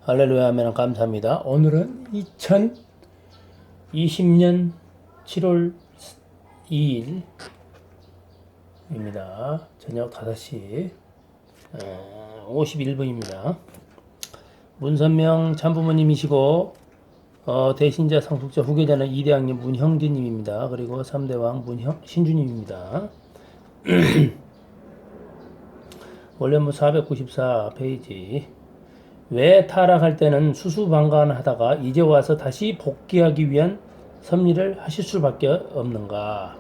할렐루야 하면 감사합니다. 오늘은 2020년 7월 2일입니다. 저녁 5시 51분입니다. 문선명 참부모님이시고 대신자 상속자 후계자는 2대왕님 문형진님입니다. 그리고 3대왕 신주님입니다. 원래문 494페이지. 왜 타락할 때는 수수방관하다가 이제 와서 다시 복귀하기 위한 섭리를 하실 수밖에 없는가?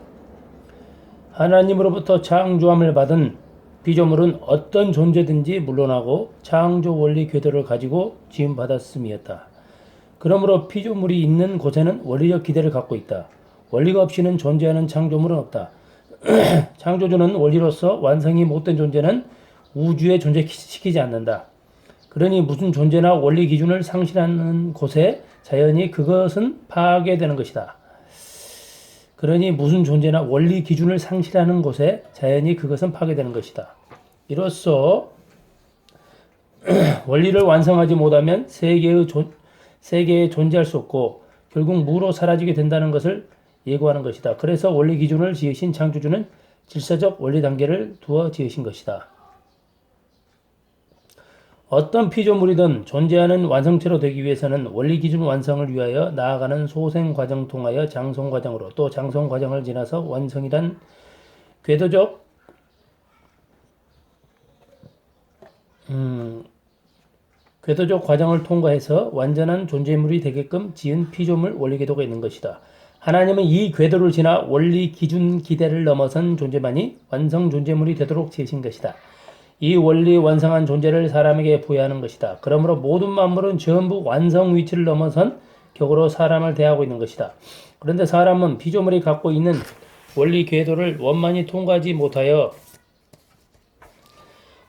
하나님으로부터 창조함을 받은 피조물은 어떤 존재든지 물론하고 창조 원리 궤도를 가지고 지음받았음이었다. 그러므로 피조물이 있는 곳에는 원리적 기대를 갖고 있다. 원리가 없이는 존재하는 창조물은 없다. 창조주는 원리로서 완성이 못된 존재는 우주에 존재시키지 않는다. 그러니 무슨 존재나 원리 기준을 상실하는 곳에 자연히 그것은 파괴되는 것이다. 그러니 무슨 존재나 원리 기준을 상실하는 곳에 자연히 그것은 파괴되는 것이다. 이로써 원리를 완성하지 못하면 세계에 존재할 수 없고 결국 무로 사라지게 된다는 것을 예고하는 것이다. 그래서 원리 기준을 지으신 창조주는 질서적 원리 단계를 두어 지으신 것이다. 어떤 피조물이든 존재하는 완성체로 되기 위해서는 원리 기준 완성을 위하여 나아가는 소생 과정 통하여 장성 과정으로 또 장성 과정을 지나서 완성이란 궤도적 과정을 통과해서 완전한 존재물이 되게끔 지은 피조물 원리 궤도가 있는 것이다. 하나님은 이 궤도를 지나 원리 기준 기대를 넘어선 존재만이 완성 존재물이 되도록 지으신 것이다. 이 원리 완성한 존재를 사람에게 부여하는 것이다. 그러므로 모든 만물은 전부 완성 위치를 넘어선 격으로 사람을 대하고 있는 것이다. 그런데 사람은 피조물이 갖고 있는 원리 궤도를 원만히 통과하지 못하여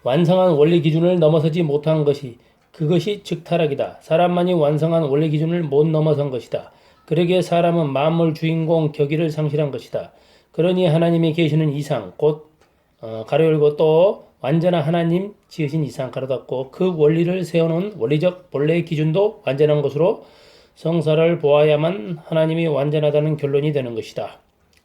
완성한 원리 기준을 넘어서지 못한 그것이 즉 타락이다. 사람만이 완성한 원리 기준을 못 넘어선 것이다. 그러기에 사람은 만물 주인공 격의를 상실한 것이다. 그러니 하나님이 계시는 이상 곧 가로 열고 또 완전한 하나님 지으신 이상 가로 닫고 그 원리를 세워놓은 원리적 본래의 기준도 완전한 것으로 성사를 보아야만 하나님이 완전하다는 결론이 되는 것이다.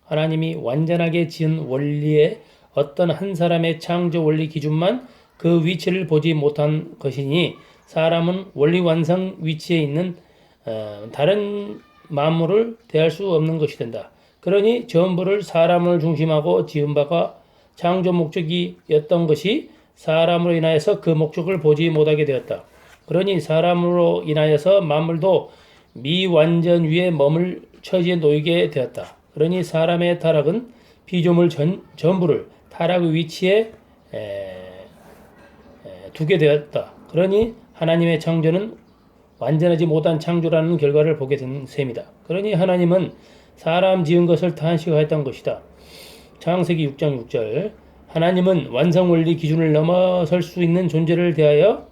하나님이 완전하게 지은 원리의 어떤 한 사람의 창조 원리 기준만 그 위치를 보지 못한 것이니 사람은 원리 완성 위치에 있는 다른 만물을 대할 수 없는 것이 된다. 그러니 전부를 사람을 중심하고 지은 바가 창조 목적이었던 것이 사람으로 인하여서 그 목적을 보지 못하게 되었다. 그러니 사람으로 인하여서 만물도 미완전 위에 머물 처지에 놓이게 되었다. 그러니 사람의 타락은 피조물 전부를 타락의 위치에 두게 되었다. 그러니 하나님의 창조는 완전하지 못한 창조라는 결과를 보게 된 셈이다. 그러니 하나님은 사람 지은 것을 탄식하였던 것이다. 창세기 6장 6절 하나님은 완성 원리 기준을 넘어설 수 있는 존재를 대하여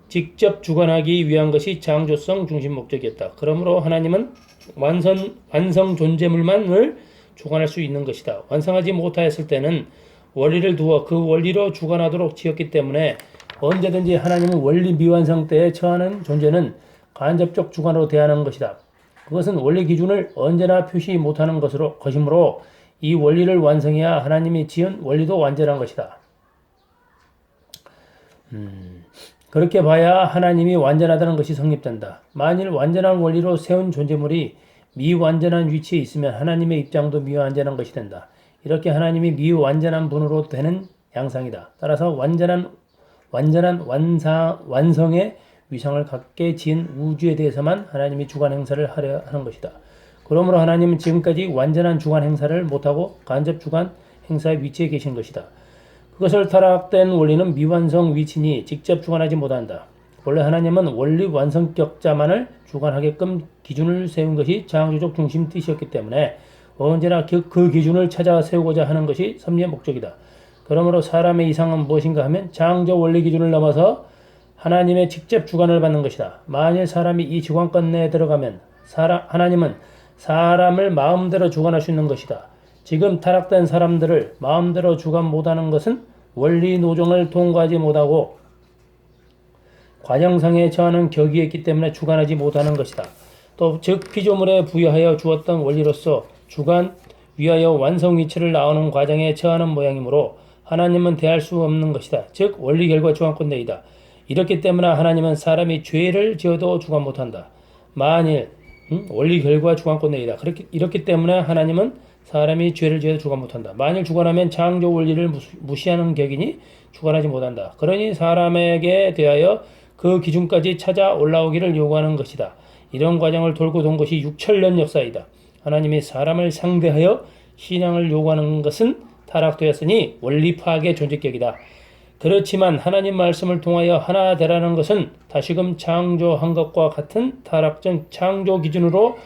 직접 주관하기 위한 것이 창조성 중심 목적이었다. 그러므로 하나님은 완성 존재물만을 주관할 수 있는 것이다. 완성하지 못하였을 때는 원리를 두어 그 원리로 주관하도록 지었기 때문에 언제든지 하나님은 원리 미완성 때에 처하는 존재는 간접적 주관으로 대하는 것이다. 그것은 원리 기준을 언제나 표시 못하는 것이므로 이 원리를 완성해야 하나님이 지은 원리도 완전한 것이다. 그렇게 봐야 하나님이 완전하다는 것이 성립된다. 만일 완전한 원리로 세운 존재물이 미완전한 위치에 있으면 하나님의 입장도 미완전한 것이 된다. 이렇게 하나님이 미완전한 분으로 되는 양상이다. 따라서 완전한 완성의 위상을 갖게 지은 우주에 대해서만 하나님이 주관 행사를 하려 하는 것이다. 그러므로 하나님은 지금까지 완전한 주관 행사를 못하고 간접 주관 행사의 위치에 계신 것이다. 그것을 타락된 원리는 미완성 위치니 직접 주관하지 못한다. 원래 하나님은 원리 완성격자만을 주관하게끔 기준을 세운 것이 창조적 중심 뜻이었기 때문에 언제나 그 기준을 찾아 세우고자 하는 것이 섭리의 목적이다. 그러므로 사람의 이상은 무엇인가 하면 창조 원리 기준을 넘어서 하나님의 직접 주관을 받는 것이다. 만일 사람이 이 주관권 내에 들어가면 하나님은 사람을 마음대로 주관할 수 있는 것이다. 지금 타락된 사람들을 마음대로 주관 못하는 것은 원리 노정을 통과하지 못하고 과정상에 처하는 격이 있기 때문에 주관하지 못하는 것이다. 또 즉 피조물에 부여하여 주었던 원리로서 주관 위하여 완성 위치를 나오는 과정에 처하는 모양이므로 하나님은 대할 수 없는 것이다. 즉 원리 결과 주관권 내이다. 이렇기 때문에 하나님은 사람이 죄를 지어도 주관 못한다. 만일 원리 결과 주관권 내이다. 이렇기 때문에 하나님은 사람이 죄를 지어도 주관 못한다. 만일 주관하면 창조 원리를 무시하는 격이니 주관하지 못한다. 그러니 사람에게 대하여 그 기준까지 찾아 올라오기를 요구하는 것이다. 이런 과정을 돌고 돈 것이 6천년 역사이다. 하나님이 사람을 상대하여 신앙을 요구하는 것은 타락되었으니 원리 파악의 존재격이다. 그렇지만 하나님 말씀을 통하여 하나 되라는 것은 다시금 창조한 것과 같은 타락전 창조 기준으로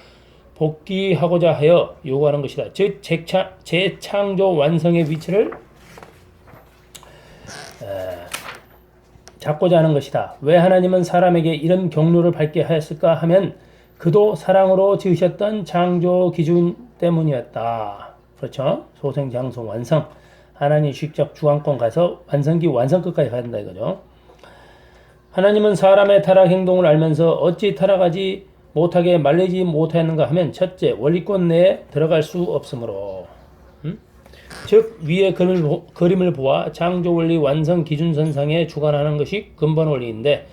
복귀하고자 하여 요구하는 것이다. 즉 재창조 완성의 위치를 잡고자 하는 것이다. 왜 하나님은 사람에게 이런 경로를 밟게 하였을까 하면 그도 사랑으로 지으셨던 창조 기준 때문이었다. 그렇죠? 소생장성 완성. 하나님 직접 주관권 가서 완성기 완성끝까지 가야 된다 이거죠. 하나님은 사람의 타락 행동을 알면서 어찌 타락하지 못하게 말리지 못하였는가 하면 첫째 원리권 내에 들어갈 수 없으므로 즉 위의 그림을 보아 창조 원리 완성 기준선상에 주관하는 것이 근본 원리인데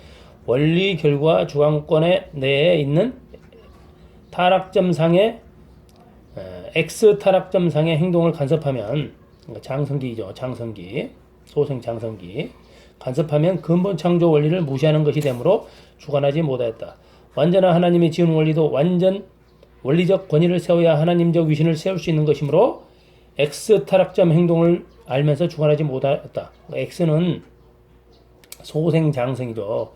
원리 결과 주관권의 내에 있는 타락점상의 X 타락점상의 행동을 간섭하면 장성기죠. 장성기 소생 장성기 간섭하면 근본 창조 원리를 무시하는 것이 되므로 주관하지 못하였다. 완전한 하나님이 지은 원리도 완전 원리적 권위를 세워야 하나님적 위신을 세울 수 있는 것이므로 X 타락점 행동을 알면서 주관하지 못하였다. X는 소생장성이죠.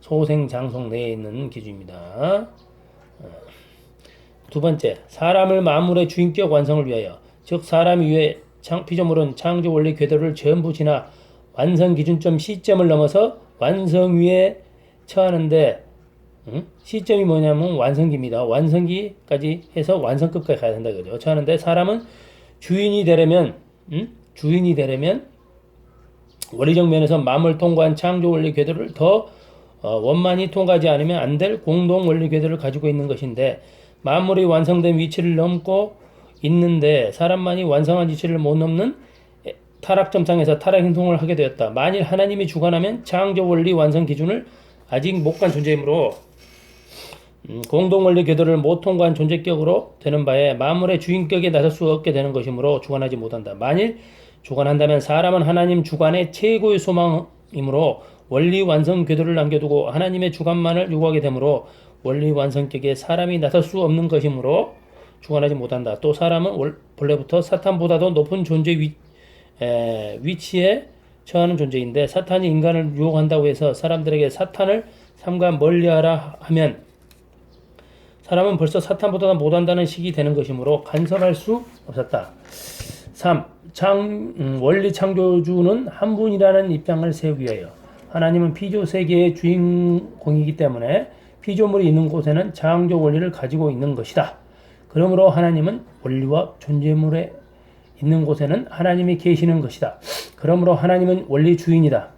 소생장성 내에 있는 기준입니다. 두 번째, 사람을 만물의 주인격 완성을 위하여 즉 사람 이외의 피조물은 창조 원리 궤도를 전부 지나 완성 기준점 시점을 넘어서 완성 위에 처하는데 시점이 뭐냐면 완성기입니다. 완성기까지 해서 완성급까지 가야 된다 그죠. 처하는데 사람은 주인이 되려면 원리적 면에서 만물 통과한 창조 원리 궤도를 더 원만히 통과하지 않으면 안 될 공동 원리 궤도를 가지고 있는 것인데 만물이 완성된 위치를 넘고 있는데 사람만이 완성한 위치를 못 넘는 타락점상에서 타락 행동을 하게 되었다. 만일 하나님이 주관하면 창조 원리 완성 기준을 아직 못 간 존재이므로 공동 원리 궤도를 못 통과한 존재격으로 되는 바에 만물의 주인격에 나설 수 없게 되는 것이므로 주관하지 못한다. 만일 주관한다면 사람은 하나님 주관의 최고의 소망이므로 원리 완성 궤도를 남겨두고 하나님의 주관만을 요구하게 되므로 원리 완성격에 사람이 나설 수 없는 것이므로 주관하지 못한다. 또 사람은 본래부터 사탄보다도 높은 존재 위치에 처하는 존재인데 사탄이 인간을 유혹한다고 해서 사람들에게 사탄을 삼가 멀리하라 하면 사람은 벌써 사탄보다 못한다는 식이 되는 것이므로 간섭할 수 없었다. 3. 원리 창조주는 한 분이라는 입장을 세우기 위하여 하나님은 피조 세계의 주인공이기 때문에 피조물이 있는 곳에는 창조 원리를 가지고 있는 것이다. 그러므로 하나님은 원리와 존재물에 있는 곳에는 하나님이 계시는 것이다. 그러므로 하나님은 원리 주인이다.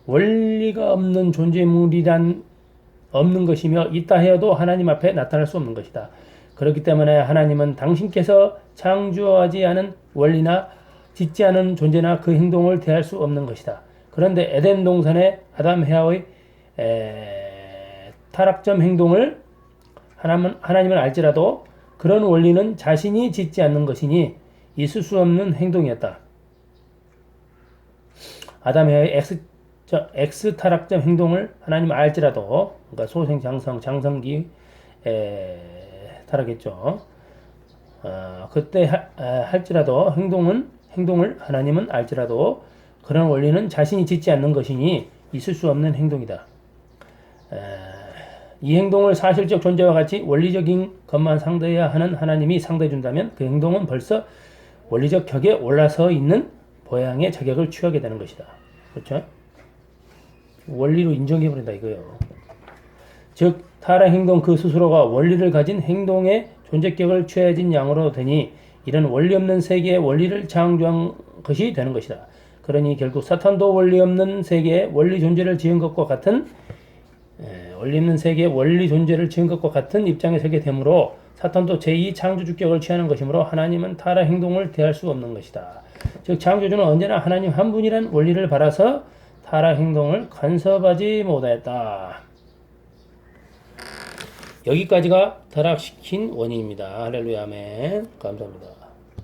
원리가 없는 존재물이란 없는 것이며 있다 하여도 하나님 앞에 나타날 수 없는 것이다. 그렇기 때문에 하나님은 당신께서 창조하지 않은 원리나 짓지 않은 존재나 그 행동을 대할 수 없는 것이다. 그런데 에덴 동산의 아담 헤아의 타락점 행동을 하나님은 알지라도 그런 원리는 자신이 짓지 않는 것이니 있을 수 없는 행동이었다. 아담 헤아의 X 타락점 행동을 하나님 알지라도 그러니까 소생 장성기 타락했죠. 그때 할지라도 행동을 하나님은 알지라도 그런 원리는 자신이 짓지 않는 것이니 있을 수 없는 행동이다. 이 행동을 사실적 존재와 같이 원리적인 것만 상대해야 하는 하나님이 상대해 준다면 그 행동은 벌써 원리적 격에 올라서 있는 모양의 자격을 취하게 되는 것이다. 그렇죠? 원리로 인정해버린다 이거예요. 즉 타락 행동 그 스스로가 원리를 가진 행동의 존재격을 취해진 양으로 되니 이런 원리 없는 세계의 원리를 창조한 것이 되는 것이다. 그러니 결국 사탄도 원리 없는 세계의 원리 존재를 지은 것과 같은 원리 있는 세계의 원리 존재를 지은 것과 같은 입장에 서게 되므로 사탄도 제2 창조 주격을 취하는 것이므로 하나님은 타락 행동을 대할 수 없는 것이다. 즉 창조주는 언제나 하나님 한 분이란 원리를 바라서 타락 행동을 간섭하지 못하였다. 여기까지가 타락시킨 원인입니다. 할렐루야 아멘. 감사합니다.